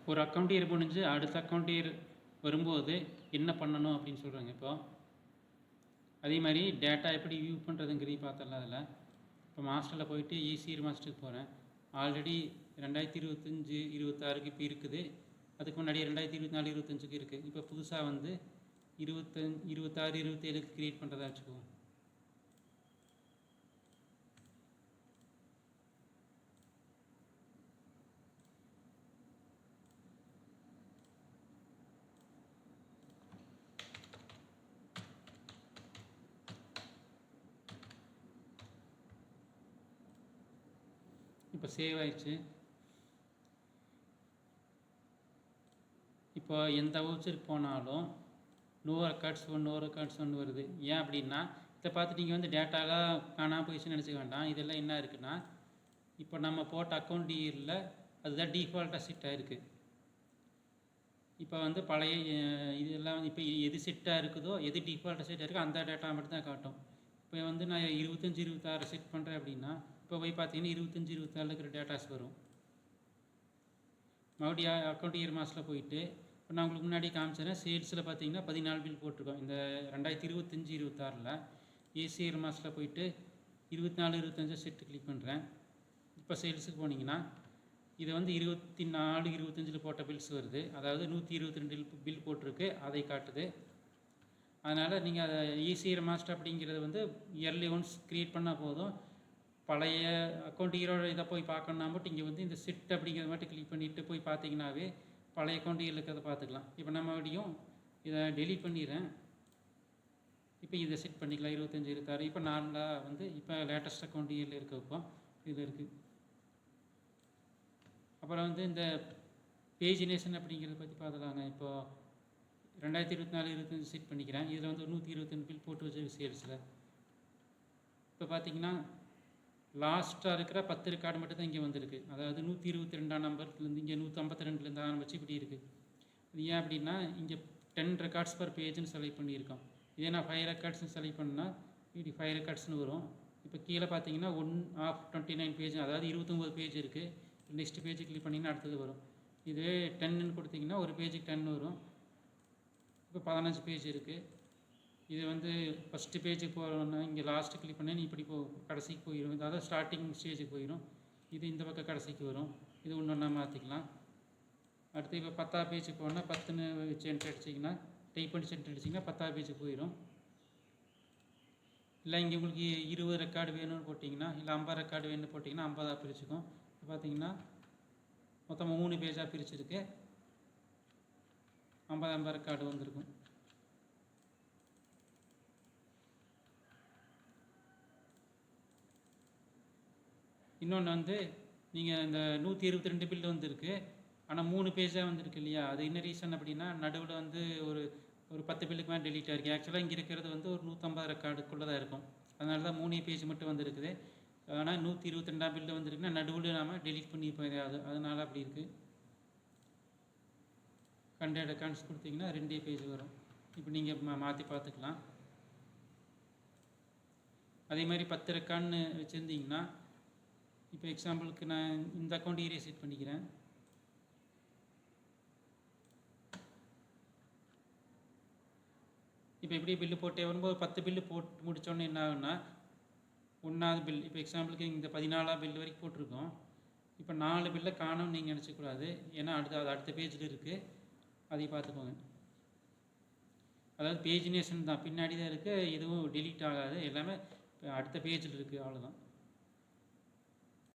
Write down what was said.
ஒரு account year முடிஞ்சு அடுத்த அக்கௌண்ட் இயர் வரும்போது என்ன பண்ணணும் அப்படின்னு சொல்கிறாங்க. இப்போது அதே மாதிரி டேட்டா எப்படி வியூ பண்ணுறதுங்கிறதையும் பார்த்தரலாம். அதில் இப்போ மாஸ்டரில் போயிட்டு ஈசிஆர் மாஸ்டருக்கு போகிறேன். ஆல்ரெடி 2025 26க்கு இப்போ இருக்குது. அதுக்கு முன்னாடி 2024 25க்கு இருக்குது. இப்போ புதுசாக வந்து 26 27க்கு க்ரியேட் பண்ணுறதா வச்சுக்குவோம். இப்போ சேவ் ஆயிடுச்சு. இப்போ எந்த வவுச்சருக்கு போனாலும் நோ ரெக்கார்ட்ஸ் ஒன் வருது. ஏன் அப்படின்னா இதை பார்த்து நீங்கள் வந்து டேட்டாலாம் காணாமல் போயிடுச்சுன்னு நினச்சிக்க வேண்டாம். இதெல்லாம் என்ன இருக்குன்னா இப்போ நம்ம போட்ட அக்கௌண்ட் இயரில் அதுதான் டிஃபால்ட்டாக செட் ஆகிருக்கு. இப்போ வந்து பழைய இதெல்லாம் வந்து இப்போ எது செட்டாக இருக்குதோ, எது டிஃபால்ட்டாக செட் ஆகிருக்கோ அந்த டேட்டா மட்டும் தான் காட்டும். இப்போ வந்து நான் 25 26 செட் பண்ணுறேன் அப்படின்னா இப்போ போய் பார்த்தீங்கன்னா 25 26 இருக்கிற டேட்டாஸ் வரும். மறுபடியும் அக்கௌண்ட் இயர் மாதத்தில் போயிட்டு இப்போ நான் உங்களுக்கு முன்னாடி காமிச்சிடறேன். சேல்ஸில் பார்த்தீங்கன்னா 14 பில் போட்டிருக்கோம். இந்த 2025 26ல் ஏசிஆர் மாதத்தில் போயிட்டு 24 25 செட்டு கிளிக் பண்ணுறேன். இப்போ சேல்ஸுக்கு போனீங்கன்னா இது வந்து 24 25 போட்ட பில்ஸ் வருது. அதாவது 122 பில் போட்டிருக்கு, அதை காட்டுது. அதனால் நீங்கள் அதை ஈஸியர் மாஸ்டர் அப்படிங்கிறது வந்து இயர்லி ஒன்ஸ் க்ரியேட் பண்ணால் போதும். பழைய அக்கௌண்ட் இயரோட இதை போய் பார்க்கணுன்னா மட்டும் இங்கே வந்து இந்த செட் அப்படிங்கிறத மட்டும் கிளிக் பண்ணிவிட்டு போய் பார்த்தீங்கன்னாவே பழைய அக்கௌண்ட் இயரில் இருக்கிறத பார்த்துக்கலாம். இப்போ நம்ம மறுபடியும் இதை டெலீட் பண்ணிடுறேன். இப்போ இதை செட் பண்ணிக்கலாம் 25 26. இப்போ நார்மலாக வந்து இப்போ லேட்டஸ்ட் அக்கௌண்ட் இயரில் இருக்கப்போ இதில் இருக்குது. அப்புறம் வந்து இந்த பேஜினேஷன் அப்படிங்கிறத பற்றி பார்த்துலாங்க. இப்போது 2024 25 செட் பண்ணிக்கிறேன். இதில் வந்து 122 பில் போட்டு வச்ச சேல்ஸில் இப்போ பார்த்தீங்கன்னா லாஸ்ட்டாக இருக்கிற 10 ரெக்கார்டு மட்டும் தான் இங்கே வந்திருக்கு. அதாவது 122ஆம் நம்பர்லேருந்து இங்கே 152லேருந்து ஆரம்பிச்சு இப்படி இருக்குது. இது ஏன் அப்படின்னா இங்கே 10 ரெக்கார்ட்ஸ் பர் பேஜ்னு செலக்ட் பண்ணியிருக்கோம். இதே நான் 5 ரெக்கார்ட்ஸ்னு செலக்ட் பண்ணால் இப்படி 5 ரெக்கார்ட்ஸ்னு வரும். இப்போ கீழே பார்த்தீங்கன்னா 1 ஆஃப் 29 பேஜ், அதாவது 29 பேஜ் இருக்குது. நெக்ஸ்ட் பேஜ் கிளிக் பண்ணிங்கன்னா அடுத்தது வரும். இதுவே 10ன்னு கொடுத்தீங்கன்னா ஒரு பேஜுக்கு 10 வரும். இப்போ 15 பேஜ் இருக்குது. இது வந்து ஃபஸ்ட்டு பேஜுக்கு போகிறோன்னா இங்கே லாஸ்ட்டு கிளிக் பண்ணி இப்படி கடைசிக்கு போயிடும். அதாவது ஸ்டார்டிங் ஸ்டேஜுக்கு போயிடும். இது இந்த பக்கம் கடைசிக்கு வரும். இது ஒன்று ஒன்றா மாற்றிக்கலாம். அடுத்து இப்போ 10ஆம் பேஜுக்கு போனால் 10ன்னு வச்சு என்ட்ரு அடிச்சிங்கன்னா டைப் பண்ணி என்ட்ரு அடிச்சிங்கன்னா 10ஆம் பேஜுக்கு போயிடும். இல்லை இங்கே உங்களுக்கு 20 ரெக்கார்டு வேணும்னு போட்டிங்கன்னா, இல்லை 50 ரெக்கார்டு வேணும்னு போட்டிங்கன்னா 50ஆக பிரிச்சுக்கும். இப்போ பார்த்தீங்கன்னா மொத்தம் 3 பேஜாக பிரிச்சுருக்கு. 50 ரெக்கார்டு வந்திருக்கும். இன்னொன்று வந்து நீங்கள் இந்த 122 பில் வந்துருக்கு, ஆனால் 3 பேஜாக வந்துருக்கு இல்லையா? அது என்ன ரீசன் அப்படின்னா நடுவில் வந்து ஒரு 10 பில்லுக்கு மேலே டெலீட் ஆகிருக்கு. ஆக்சுவலாக இங்கே இருக்கிறது வந்து ஒரு 150 ரெக்கார்டுக்குள்ளே தான் இருக்கும். அதனால தான் 3 பேஜ் மட்டும் வந்துருக்குது. ஆனால் 122ஆம் பில்லு வந்துருக்குன்னா நடுவில் நாம் டெலீட் பண்ணி போயிடாது. அதனால் அப்படி இருக்குது. கண்டென்ட் ரெக்கார்ட்ஸ் கொடுத்தீங்கன்னா 2 பேஜ் வரும். இப்போ நீங்கள் மாற்றி பார்த்துக்கலாம். அதே மாதிரி 10 ரெக்கார்டுன்னு வச்சுருந்தீங்கன்னா இப்போ எக்ஸாம்பிளுக்கு நான் இந்த அக்கௌண்ட் ஏரியா செட் பண்ணிக்கிறேன். இப்போ எப்படி பில்லு போட்டே வரும்போது 10 பில்லு போட்டு முடித்தோன்னே என்ன ஆகுன்னா 1ஆவது பில், இப்போ எக்ஸாம்பிளுக்கு இந்த 14ஆம் பில் வரைக்கும் போட்டிருக்கோம். இப்போ 4 பில்லை காணும்னு நீங்கள் நினச்சக்கூடாது. ஏன்னா அடுத்த பேஜில் இருக்குது. அதை பார்த்துக்கோங்க. அதாவது பேஜினேஷன் தான் பின்னாடி தான் இருக்குது. எதுவும் டெலீட் ஆகாது. எல்லாமே அடுத்த பேஜில் இருக்குது. அவ்வளோதான்.